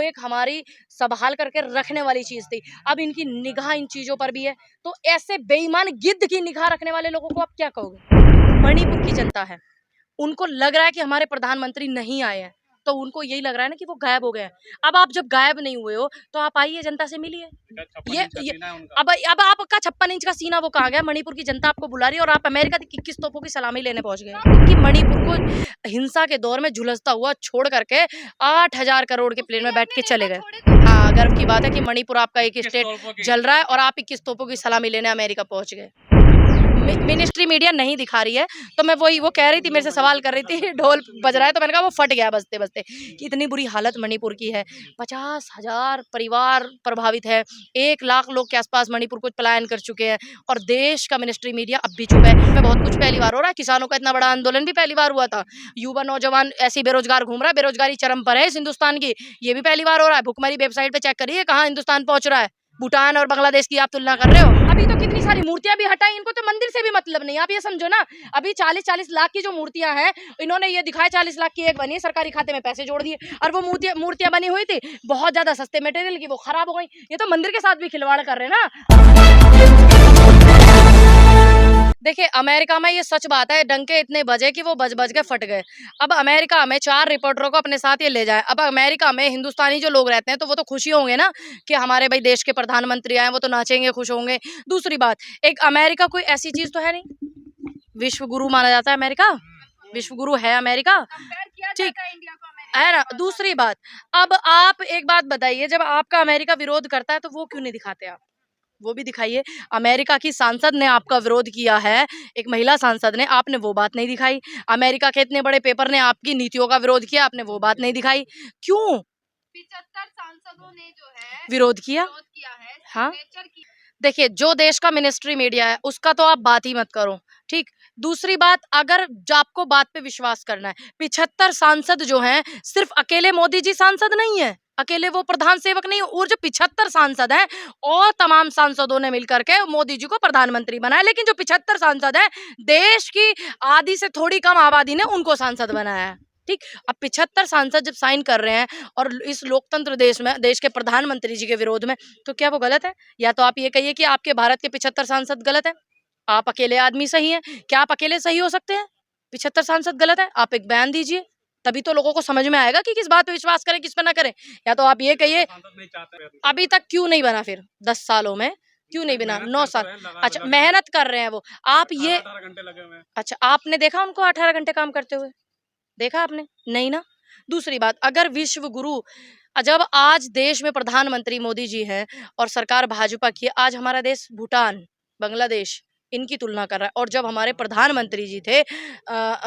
एक हमारी संभाल करके रखने वाली चीज थी, अब इनकी निगाह इन चीजों पर भी है। तो ऐसे बेईमान गिद्ध की निगाह रखने वाले लोगों को आप क्या कहोगे? मणिपुर की जनता है, उनको लग रहा है कि हमारे प्रधानमंत्री नहीं आए हैं, तो उनको यही लग रहा है ना कि वो गायब हो गए हैं। अब आप जब गायब नहीं हुए हो तो आप आइए, जनता से मिलिए। ये अब आपका 56 इंच का सीना वो कहाँ गया? मणिपुर की जनता आपको बुला रही है और आप अमेरिका की 21 तोपों की सलामी लेने पहुंच गए कि मणिपुर को हिंसा के दौर में झुलसता हुआ छोड़ करके 8,000 करोड़ के प्लेन में बैठ के चले गए। हाँ, गर्व की बात है कि मणिपुर आपका एक स्टेट जल रहा है और आप 21 तोपों की सलामी लेने अमेरिका पहुंच गए। मिनिस्ट्री मीडिया नहीं दिखा रही है, तो मैं वो कह रही थी, मेरे से सवाल कर रही थी, ढोल बज रहा है तो मैंने कहा वो फट गया बजते बजते कि इतनी बुरी हालत मणिपुर की है। 50,000 परिवार प्रभावित है, 1 लाख लोग के आसपास मणिपुर को पलायन कर चुके हैं और देश का मिनिस्ट्री मीडिया अब भी चुप है। बहुत कुछ पहली बार हो रहा है, किसानों का इतना बड़ा आंदोलन भी पहली बार हुआ था, युवा नौजवान ऐसी बेरोजगार घूम रहा है, बेरोजगारी चरम पर है इस हिंदुस्तान की, ये भी पहली बार हो रहा है। भुखमरी वेबसाइट पे चेक करिए कहाँ हिंदुस्तान पहुंच रहा है। भूटान और बांग्लादेश की आप तुलना कर रहे हो। अभी तो कितनी सारी मूर्तियां भी हटाई, इनको तो मंदिर से भी मतलब नहीं। आप ये समझो ना, अभी 40-40 लाख की जो मूर्तियां हैं, इन्होंने ये दिखाया 40 लाख की एक बनी है, सरकारी खाते में पैसे जोड़ दिए, और वो मूर्तियां बनी हुई थी बहुत ज्यादा सस्ते मटेरियल की, वो खराब हो गई। ये तो मंदिर के साथ भी खिलवाड़ कर रहे हैं ना। देखिए, अमेरिका में ये सच बात है, डंके इतने बजे कि वो बज बज के फट गए। अब अमेरिका में 4 रिपोर्टरों को अपने साथ ये ले जाए। अब अमेरिका में हिंदुस्तानी जो लोग रहते हैं तो वो तो खुशी होंगे ना कि हमारे भाई देश के प्रधानमंत्री आए, वो तो नाचेंगे, खुश होंगे। दूसरी बात, एक अमेरिका कोई ऐसी चीज तो है नहीं, विश्व गुरु माना जाता है अमेरिका, विश्व गुरु है अमेरिका, ठीक है ना। दूसरी बात, अब आप एक बात बताइए, जब आपका अमेरिका विरोध करता है तो वो क्यों नहीं दिखाते आप? वो भी दिखाइए। अमेरिका की सांसद ने आपका विरोध किया है, एक महिला सांसद ने, आपने वो बात नहीं दिखाई। अमेरिका के इतने बड़े पेपर ने आपकी नीतियों का विरोध किया, आपने वो बात नहीं दिखाई। क्यों? 75 सांसदों ने जो है विरोध किया है। हाँ, देखिए, जो देश का मिनिस्ट्री मीडिया है उसका तो आप बात ही मत करो, ठीक। दूसरी बात, अगर आपको बात पे विश्वास करना है, 75 सांसद जो हैं, सिर्फ अकेले मोदी जी सांसद नहीं है, अकेले वो प्रधान सेवक नहीं, और जो 75 सांसद हैं और तमाम सांसदों ने मिलकर के मोदी जी को प्रधानमंत्री बनाया। लेकिन जो 75 सांसद हैं, देश की आधी से थोड़ी कम आबादी ने उनको सांसद बनाया है, ठीक। अब 75 सांसद जब साइन कर रहे हैं और इस लोकतंत्र देश में, देश के प्रधानमंत्री जी के विरोध में, तो क्या वो गलत है? या तो आप ये कहिए कि आपके भारत के 75 सांसद गलत है, आप अकेले आदमी सही हैं। क्या आप अकेले सही हो सकते हैं? 75 सांसद गलत है? आप एक बयान दीजिए, तभी तो लोगों को समझ में आएगा कि किस बात पे विश्वास करें, किस पे ना करें। या तो आप ये कहिए, अभी तक क्यों नहीं बना, फिर 10 सालों में क्यों नहीं बना? 9 साल, अच्छा, मेहनत कर रहे हैं वो, आप ये, अच्छा, आपने देखा उनको 18 घंटे काम करते हुए? देखा आपने? नहीं ना। दूसरी बात, अगर विश्व गुरु, जब आज देश में प्रधानमंत्री मोदी जी हैं और सरकार भाजपा की, आज हमारा देश भूटान, बांग्लादेश, इनकी तुलना कर रहा है, और जब हमारे प्रधानमंत्री जी थे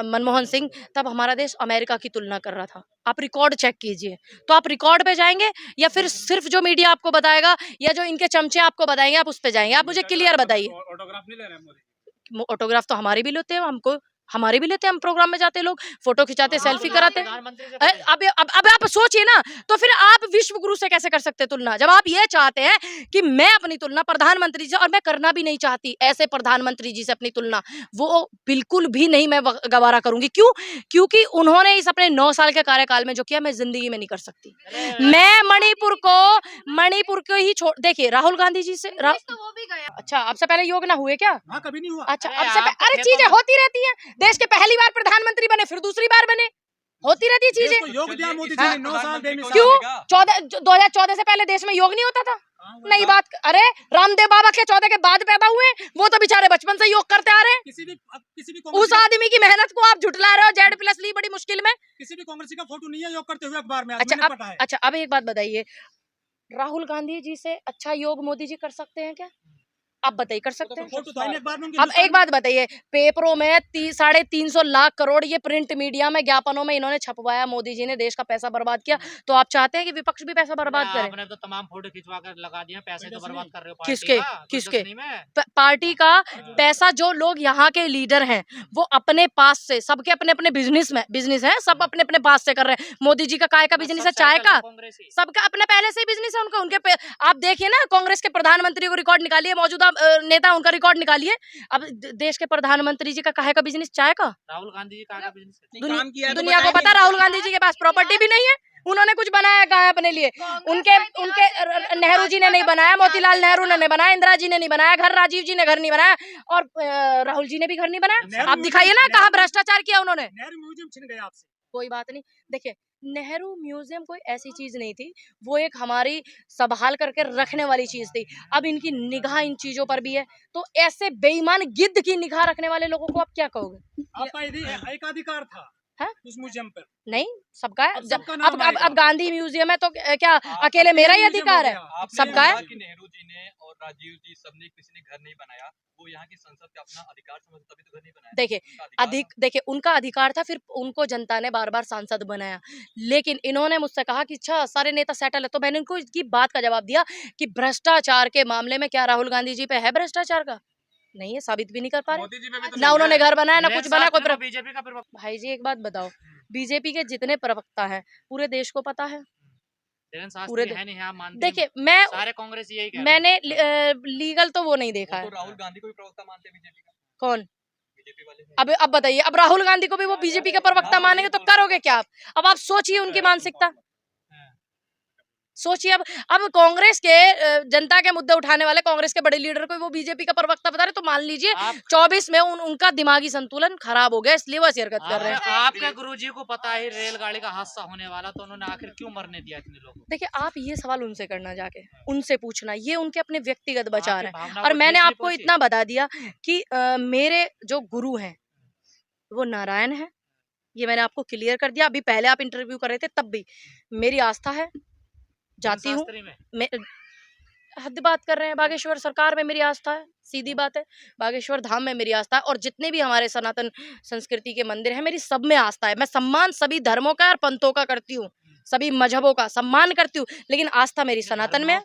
मनमोहन सिंह, तब हमारा देश अमेरिका की तुलना कर रहा था। आप रिकॉर्ड चेक कीजिए, तो आप रिकॉर्ड पे जाएंगे या फिर सिर्फ जो मीडिया आपको बताएगा या जो इनके चमचे आपको बताएंगे आप उस पे जाएंगे? आप मुझे क्लियर बताइए। ऑटोग्राफ नहीं ले रहे मोदी? ऑटोग्राफ तो हमारे भी लेते हैं, हमको हमारे भी लेते हैं, हम प्रोग्राम में जाते, लोग फोटो खिंचाते, सेल्फी कराते। अब आप सोचिए ना, तो फिर आप विश्व गुरु से कैसे कर सकते तुलना, जब आप ये चाहते हैं कि मैं अपनी तुलना प्रधानमंत्री जी से, और मैं करना भी नहीं चाहती ऐसे प्रधानमंत्री जी से अपनी तुलना, वो बिल्कुल भी नहीं मैं गवारा करूंगी। क्यों? क्योंकि उन्होंने इस अपने 9 साल के कार्यकाल में जो किया, मैं जिंदगी में नहीं कर सकती। मैं मणिपुर को ही छोड़, देखिए, राहुल गांधी जी से तो वो भी गया। अच्छा, आपसे पहले योग ना हुए क्या? हाँ, कभी नहीं हुआ। अच्छा, अरे चीजें होती रहती हैं, देश के पहली बार प्रधानमंत्री बने, फिर दूसरी बार बने, होती रहती है चीजें। योग दिया मोदी जी ने 9 साल, क्यों? 2014 से पहले देश में योग नहीं होता था? नहीं बात, अरे रामदेव बाबा के 14 के बाद पैदा हुए, वो तो बेचारे बचपन से योग करते आ रहे हैं। किसी भी उस आदमी की मेहनत को आप झुटला रहे हो, Z+ ली बड़ी मुश्किल में। किसी भी कांग्रेसी का फोटो नहीं है योग करते हुए अखबार में। अच्छा, अब एक बात बताइए, राहुल गांधी जी से अच्छा योग मोदी जी कर सकते हैं क्या? आप बताइए, कर सकते हैं? अब एक बात बताइए, पेपरों में 350 लाख करोड़ ये प्रिंट मीडिया में, ज्ञापनों में इन्होंने छपवाया, मोदी जी ने देश का पैसा बर्बाद किया, तो आप चाहते हैं कि विपक्ष भी पैसा बर्बाद करे? आपने तो तमाम फोटो खिंचवा कर लगा दिया, पैसे तो बर्बाद कर रहे हो। किसके पार्टी का पैसा? जो लोग यहाँ के लीडर हैं वो अपने पास से, सबके अपने अपने बिजनेस है, सब अपने अपने पास से कर रहे हैं। मोदी जी का काय का बिजनेस है? चाय का। सबका अपना पहले से बिजनेस है उनका, उनके आप देखिए ना, कांग्रेस के प्रधानमंत्री को रिकॉर्ड निकालिए, मौजूदा नेता उनका रिकॉर्ड निकालिए। अब देश के प्रधानमंत्री जी का काहे का बिजनेस? चाय का। राहुल गांधी जी का बिजनेस दुनिया को पता, राहुल गांधी जी के पास प्रॉपर्टी भी नहीं है, उन्होंने कुछ बनाया कहाँ है अपने लिए? उनके उनके नेहरू जी ने नहीं बनाया, मोतीलाल नेहरू ने नहीं बनाया, इंदिरा जी ने नहीं बनाया घर, राजीव जी ने घर नहीं बनाया, और राहुल जी ने भी घर नहीं बनाया। आप दिखाइए ना कहाँ भ्रष्टाचार किया उन्होंने। नेहरू म्यूजियम छिन गया आपसे। कोई बात नहीं, देखिए नेहरू म्यूजियम कोई ऐसी चीज नहीं थी, वो एक हमारी संभाल करके रखने वाली चीज थी। अब इनकी निगाह इन चीजों पर भी है, तो ऐसे बेईमान गिद्ध की निगाह रखने वाले लोगों को आप क्या कहोगे? आपका एकाधिकार था है? उस म्यूजियम पर। नहीं, सबका है। अब सबका नाम अब आएगा। गांधी म्यूजियम है तो क्या अकेले मेरा ही अधिकार है? सबका है। कि नेहरू जी ने और राजीव जी सबने किसी ने घर नहीं बनाया, वो यहाँ की संसद का अपना अधिकार समझ तभी तो घर नहीं बनाया। देखिए देखिए उनका अधिकार था, फिर उनको जनता ने बार बार सांसद बनाया, लेकिन इन्होंने मुझसे कहा कि अच्छा सारे नेता सेटल है, तो मैंने इनको इसकी बात का जवाब दिया कि भ्रष्टाचार के मामले में क्या राहुल गांधी जी पे है भ्रष्टाचार का? नहीं है, साबित भी नहीं कर पा रहे। मोदी जी में भी तो ना उन्होंने घर बनाया, ना मेरे कुछ बना। साथ कोई में तो बीजेपी का प्रवक्ता भाई जी एक बात बताओ, बीजेपी के जितने प्रवक्ता हैं पूरे देश को पता है। जगन पूरे शास्त्री है नहीं, आप मानते हैं? देखिए मैं सारे कांग्रेस यही कह रहे हैं। मैंने लीगल तो वो नहीं देखा वो है। तो राहुल गांधी को भी प्रवक्ता मानते हैं बीजेपी का। कौन? बीजेपी वाले अब बताइए, अब राहुल गांधी को भी वो बीजेपी के प्रवक्ता मानेंगे तो करोगे क्या आप? अब आप सोचिए उनकी मानसिकता, सोचिए। अब कांग्रेस के जनता के मुद्दे उठाने वाले कांग्रेस के बड़े लीडर को वो बीजेपी का प्रवक्ता बता रहे, तो मान लीजिए 24 में उनका दिमागी संतुलन खराब हो गया, इसलिए वो ऐसी हरकत कर रहे हैं। आपके गुरुजी को पता है रेलगाड़ी का हादसा होने वाला, तो उन्होंने आखिर क्यों मरने दिया इतने लोगों को? देखिए आप ये सवाल उनसे करना, जाके उनसे पूछना, ये उनके अपने व्यक्तिगत विचार है। भावना और को मैंने ठेस नहीं आपको पहुंची? इतना बता दिया कि मेरे जो गुरु हैं वो नारायण है, ये मैंने आपको क्लियर कर दिया। अभी पहले आप इंटरव्यू कर रहे थे तब भी मेरी आस्था है, जाती हूँ शास्त्री में मैं। हद बात कर रहे हैं, बागेश्वर सरकार में मेरी आस्था है, सीधी बात है। बागेश्वर धाम में मेरी आस्था है, और जितने भी हमारे सनातन संस्कृति के मंदिर हैं मेरी सब में आस्था है। मैं सम्मान सभी धर्मों का और पंथों का करती हूँ, सभी मजहबों का सम्मान करती हूँ, लेकिन आस्था मेरी सनातन में है।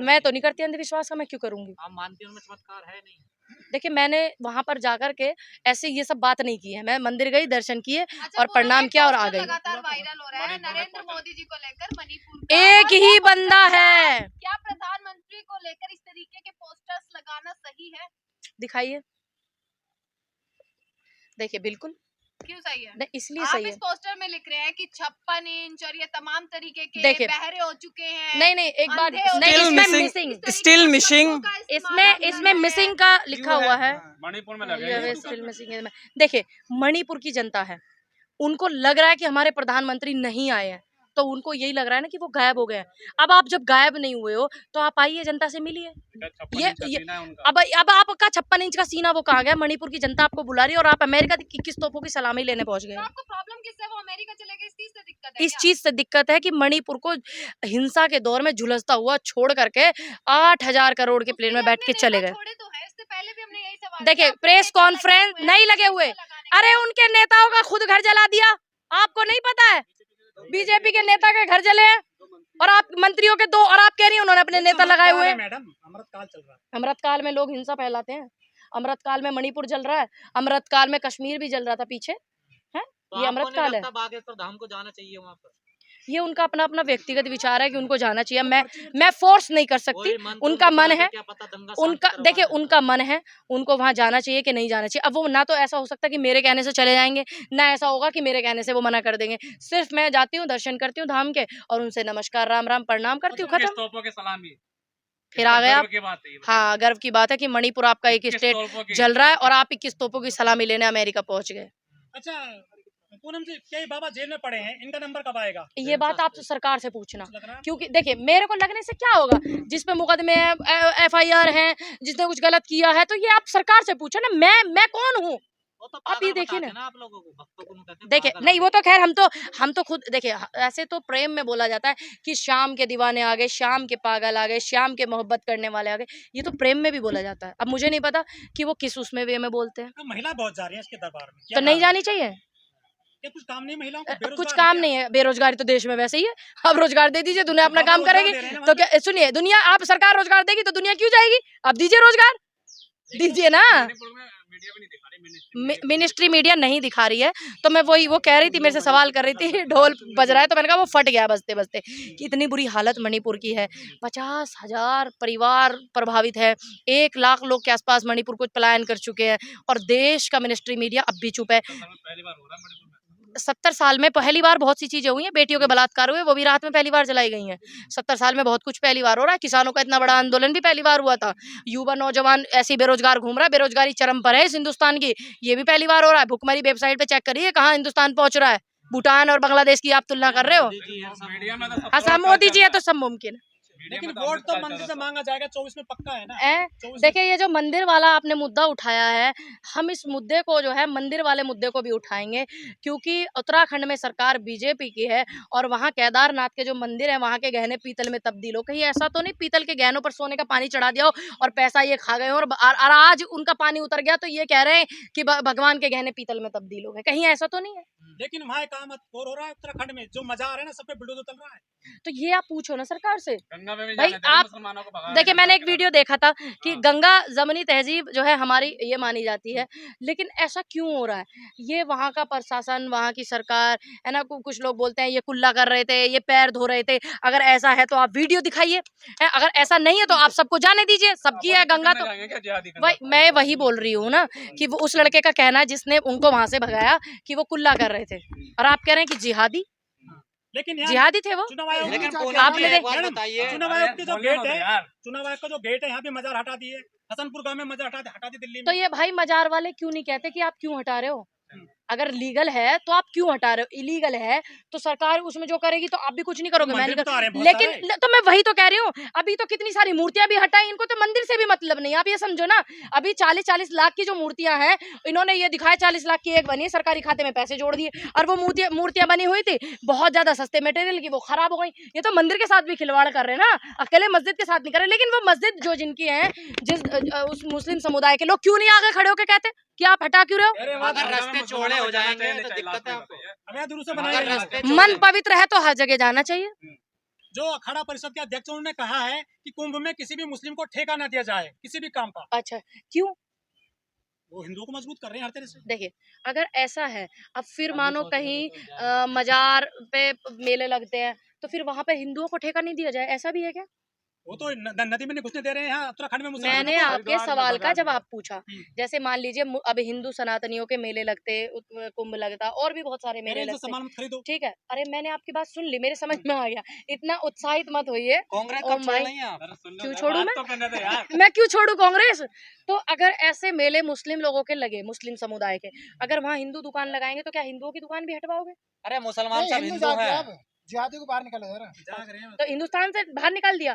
मैं तो नहीं करती अंधविश्वास का, मैं क्यों करूंगी? आप मानती हैं उनमें चमत्कार है नहीं? देखिए मैंने वहां पर जाकर के ऐसे ये सब बात नहीं की है, मैं मंदिर गई, दर्शन किए अच्छा, और वो प्रणाम एक किया और आ पोस्टर गई। लगातार वायरल हो रहा है नरेंद्र मोदी जी को लेकर मणिपुर का, एक और ही वो बंदा पोस्टर है। क्या प्रधानमंत्री को लेकर इस तरीके के पोस्टर्स लगाना सही है? दिखाइए, देखिए बिल्कुल क्यों सही है? नहीं, इसलिए आप सही इस है। पोस्टर में लिख रहे हैं कि 56 इंच और ये तमाम तरीके के देखिए, बहरे हो चुके हैं। नहीं एक बात, अंधे हो नहीं चुके इसमें हैं। मिसिंग, इस तरीके still के missing, शब्दों का इस्तेमाल आप कर इसमें रहे हैं। मिसिंग का लिखा हुआ है। मणिपुर में स्टिल मिसिंग है। देखिए मणिपुर की जनता है, उनको लग रहा है कि हमारे प्रधानमंत्री नहीं आए हैं, तो उनको यही लग रहा है ना कि वो गायब हो गए हैं। अब आप जब गायब नहीं हुए हो तो आप आइए, जनता से मिलिए। ये अब आपका 56 इंच का सीना वो कहाँ गया? मणिपुर की जनता आपको बुला रही है और आप अमेरिका की 21 तोपों की सलामी लेने पहुंच गए। तो आपको प्रॉब्लम किससे? वो अमेरिका चले गए, इस चीज से दिक्कत है इस क्या? चीज से दिक्कत है कि मणिपुर को हिंसा के दौर में झुलसता हुआ छोड़ करके 8,000 करोड़ के प्लेन में उसके बैठ के अपने चले नेता गए। छोड़े तो है, इससे पहले भी हमने यही सवाल देखिए किया, अपने प्रेस नेता लगे कॉन्फ्रेंस हुए हैं, नहीं लगे हुए, इसको लगाने अरे का। उनके नेताओं का खुद घर जला दिया, आपको नहीं पता है? बीजेपी के नेता के घर जले हैं और आप मंत्रियों के 2, और आप कह रही हैं उन्होंने अपने नेता लगाए हुए हैं। मैडम अमृतकाल चल रहा है। अमृतकाल में लोग हिंसा फैलाते हैं, अमृतकाल में मणिपुर जल रहा है, अमृतकाल में कश्मीर भी जल रहा था पीछे, है ये अमृतकाल है। बागेश्वर धाम को जाना चाहिए वहाँ पर? ये उनका अपना अपना व्यक्तिगत विचार है कि उनको जाना चाहिए, मैं फोर्स नहीं कर सकती, उनका मन है, उनका देखिए उनका मन है, उनको वहां जाना चाहिए कि नहीं जाना चाहिए। अब वो ना तो ऐसा हो सकता कि मेरे कहने से चले जाएंगे, ना ऐसा होगा कि मेरे कहने से वो मना कर देंगे। सिर्फ मैं जाती हूँ, दर्शन करती हूँ धाम के और उनसे नमस्कार राम राम प्रणाम करती हूँ, खत्म। फिर आ गया। हाँ गर्व की बात है कि मणिपुर आपका एक स्टेट जल रहा है और आप 21 तोपों की सलामी लेने अमेरिका पहुंच गए। अच्छा पूनम जी, क्या ये बाबा जेल में पड़े हैं, इनका नंबर कब आएगा? ये बात आप सरकार से पूछना, लग रहा है? क्योंकि देखिए मेरे को लगने से क्या होगा, जिस पे मुकदमे FIR हैं, जिसने कुछ गलत किया है, तो ये आप सरकार से पूछो ना, मैं कौन हूँ? आप ये देखिए ना, आप लोगों को भक्तों को कहते हैं देखिए पागल। नहीं वो तो खैर हम तो खुद देखिए, ऐसे तो प्रेम में बोला जाता है कि शाम के दीवाने आ गए, शाम के पागल आ गए, शाम के मोहब्बत करने वाले आ गए, ये तो प्रेम में भी बोला जाता है। अब मुझे नहीं पता कि वो किस उसमें वे में बोलते हैं, महिला बहुत जा रही है इसके दरबार में, तो नहीं जानी चाहिए। क्या कुछ काम नहीं महिलाओं को? कुछ बेरोजगार काम हैं नहीं है, बेरोजगारी तो देश में वैसे ही है। अब रोजगार दे दीजिए, दुनिया अपना काम रोजगार करेगी दे रहे हैं ना तो क्या? सुनिए, दुनिया आप सरकार रोजगार देगी तो दुनिया क्यों जाएगी? अब दीजिए रोजगार, दीजिए ना। मिनिस्ट्री मीडिया नहीं दिखा रही है, तो मैं वो कह रही थी, मेरे से सवाल कर रही थी, ढोल बज रहा है, तो मैंने कहा वो फट गया बजते बजते कि इतनी बुरी हालत मणिपुर की है। 50,000 परिवार प्रभावित है, 1 लाख लोग के आसपास मणिपुर को पलायन कर चुके हैं और देश का मिनिस्ट्री मीडिया अब भी चुप है। 70 साल में पहली बार बहुत सी चीजें हुई हैं, बेटियों के बलात्कार हुए, वो भी रात में पहली बार जलाई गई हैं। 70 साल में बहुत कुछ पहली बार हो रहा है। किसानों का इतना बड़ा आंदोलन भी पहली बार हुआ था। युवा नौजवान ऐसे ही बेरोजगार घूम रहा है, बेरोजगारी चरम पर है इस हिंदुस्तान की, ये भी पहली बार हो रहा है। भुखमरी वेबसाइट पे चेक करिए कहाँ हिंदुस्तान पहुंच रहा है। भूटान और बांग्लादेश की आप तुलना कर रहे हो। हाँ, सब मोदी जी है तो सब मुमकिन है। लेकिन वोट तो मंदिर से मांगा जाएगा, 24 में पक्का है ना। देखिए ये जो मंदिर वाला आपने मुद्दा उठाया है, हम इस मुद्दे को जो है मंदिर वाले मुद्दे को भी उठाएंगे, क्योंकि उत्तराखंड में सरकार बीजेपी की है और वहाँ केदारनाथ के जो मंदिर है वहाँ के गहने पीतल में तब्दील हो। कहीं ऐसा तो नहीं पीतल के गहनों पर सोने का पानी चढ़ा दिया हो और पैसा ये खा गए हो और आज उनका पानी उतर गया तो ये कह रहे हैं कि भगवान के गहने पीतल में तब्दील हो गए। कहीं ऐसा तो नहीं है। लेकिन वहाँ काम और हो रहा है उत्तराखंड में, जो मजा आ रहा है ना, सब पे बुलडोजर चल रहा है। तो ये आप पूछो ना सरकार से भाई। आप देखिए मैंने एक वीडियो देखा था कि गंगा जमनी तहजीब जो है हमारी ये मानी जाती है, लेकिन ऐसा क्यों हो रहा है? ये वहाँ का प्रशासन, वहाँ की सरकार है ना, कुछ लोग बोलते हैं ये कुल्ला कर रहे थे, ये पैर धो रहे थे। अगर ऐसा है तो आप वीडियो दिखाइए, अगर ऐसा नहीं है तो आप सबको जाने दीजिए, सबकी है गंगा। तो मैं वही बोल रही हूँ ना कि वो उस लड़के का कहना है जिसने उनको वहां से भगाया कि वो कुल्ला कर रहे थे, और आप कह रहे हैं कि जिहादी। लेकिन जिहादी थे वो। चुनाव आयोग लेकिन आपने चुनाव आयोग के जो गेट है, चुनाव आयोग का जो गेट है यहाँ पे मजार हटा दिए, हसनपुर गांव में मजार हटा दी दिल्ली में। तो ये भाई मजार वाले क्यों नहीं कहते कि आप क्यों हटा रहे हो? अगर लीगल है तो आप क्यों हटा रहे हो? इलीगल है तो सरकार उसमें जो करेगी तो आप भी कुछ नहीं करोगे। मैं नहीं लेकिन तो मैं वही तो कह रही हूँ, अभी तो कितनी सारी मूर्तियां भी हटाई, इनको तो मंदिर से भी मतलब नहीं। आप ये समझो ना, अभी 40-40 लाख की जो मूर्तियां हैं, इन्होंने ये दिखाया 40 लाख की एक बनी, सरकारी खाते में पैसे जोड़ दिए, और वो मूर्तियां बनी हुई थी बहुत ज्यादा सस्ते मटेरियल की, वो खराब हो गई। ये तो मंदिर के साथ भी खिलवाड़ कर रहे हैं ना, अकेले मस्जिद के साथ नहीं कर रहे। लेकिन वो मस्जिद जो जिनकी है, जिस उस मुस्लिम समुदाय के लोग क्यों नहीं आगे खड़े होकर कहते कि आप हटा क्यों रहे हो? अगर रास्ते चौड़े हो जाएंगे तो दिक्कत है आपको। मन पवित्र है तो हर जगह जाना चाहिए। जो अखाड़ा परिषद के अध्यक्ष उन्होंने कहा है कि कुंभ में किसी भी मुस्लिम को ठेका ना दिया जाए किसी भी काम का। अच्छा, क्यों? वो हिंदुओं को मजबूत कर रहे हैं हर तरह से। देखिए अगर ऐसा है, अब फिर मानो कहीं मजार पे मेले लगते हैं तो फिर वहां पे हिंदुओं को ठेका नहीं दिया जाए, ऐसा भी है क्या? वो तो नदी में नहीं घुसने दे रहे हैं यहाँ उत्तराखंड में। मैंने आपके सवाल का जवाब पूछा। जैसे मान लीजिए अब हिंदू सनातनियों के मेले लगते, कुंभ लगता, और भी बहुत सारे मेले लगते, ठीक है। अरे मैंने आपकी बात सुन ली, मेरे समझ में आ गया। इतना उत्साहित मत होइए। क्यों छोड़ू मैं क्यों छोड़ू कांग्रेस? तो अगर ऐसे मेले मुस्लिम लोगों के लगे, मुस्लिम समुदाय के, अगर वहाँ हिंदू दुकान लगाएंगे तो क्या हिंदुओं की दुकान भी हटवाओगे? अरे मुसलमान सब हिंदू हैं। जिहादी को बाहर निकाला जा रहा है। तो हिंदुस्तान से बाहर निकाल दिया,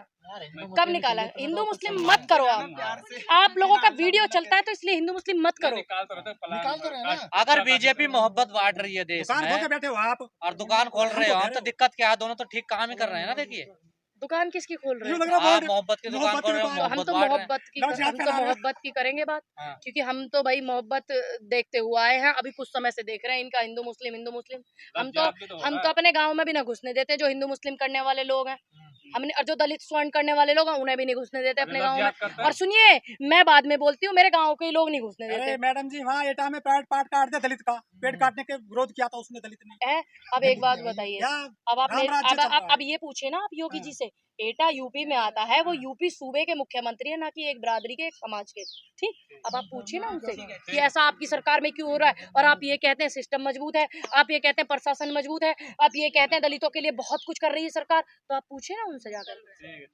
कब निकाला? हिंदू मुस्लिम मत करो आप लोगों का वीडियो चलता है तो इसलिए हिंदू मुस्लिम मत करो। निकाल तो रहे हैं ना। अगर बीजेपी मोहब्बत बांट रही है देश में बैठे हो आप और दुकान खोल रहे हो तो दिक्कत क्या है? दोनों तो ठीक काम ही कर रहे हैं ना। देखिए दुकान किसकी खोल रहे हैं? आप मोहब्बत की दुकान खोल रहे हो, हम तो मोहब्बत की करेंगे बात, क्योंकि हम तो भाई मोहब्बत देखते हुए आए हैं। अभी कुछ समय से देख रहे हैं इनका हिंदू मुस्लिम। हम तो अपने गांव में भी ना घुसने देते जो हिंदू मुस्लिम करने वाले लोग हैं। हमने, और जो दलित स्वर्ण करने वाले लोग हैं उन्हें भी नहीं घुसने देते अपने गांव में। और सुनिए, मैं बाद में बोलती हूँ, मेरे गांव के लोग नहीं घुसने देते। मैडम जी वहाँ एटा में पेट काट दे दलित का, पेट काटने के विरोध किया था उसने दलित ने। अब एक बात बताइए, अब आप अब ये पूछे ना आप योगी जी से, एटा यूपी में आता है, वो यूपी सूबे के मुख्यमंत्री है, ना कि एक बिरादरी के, एक समाज के। ठीक, अब आप पूछिए ना उनसे कि ऐसा आपकी सरकार में क्यों हो रहा है। और आप ये कहते हैं सिस्टम मजबूत है, आप ये कहते हैं प्रशासन मजबूत है, आप ये कहते हैं दलितों के लिए बहुत कुछ कर रही है सरकार, तो आप पूछिए ना उनसे जाकर।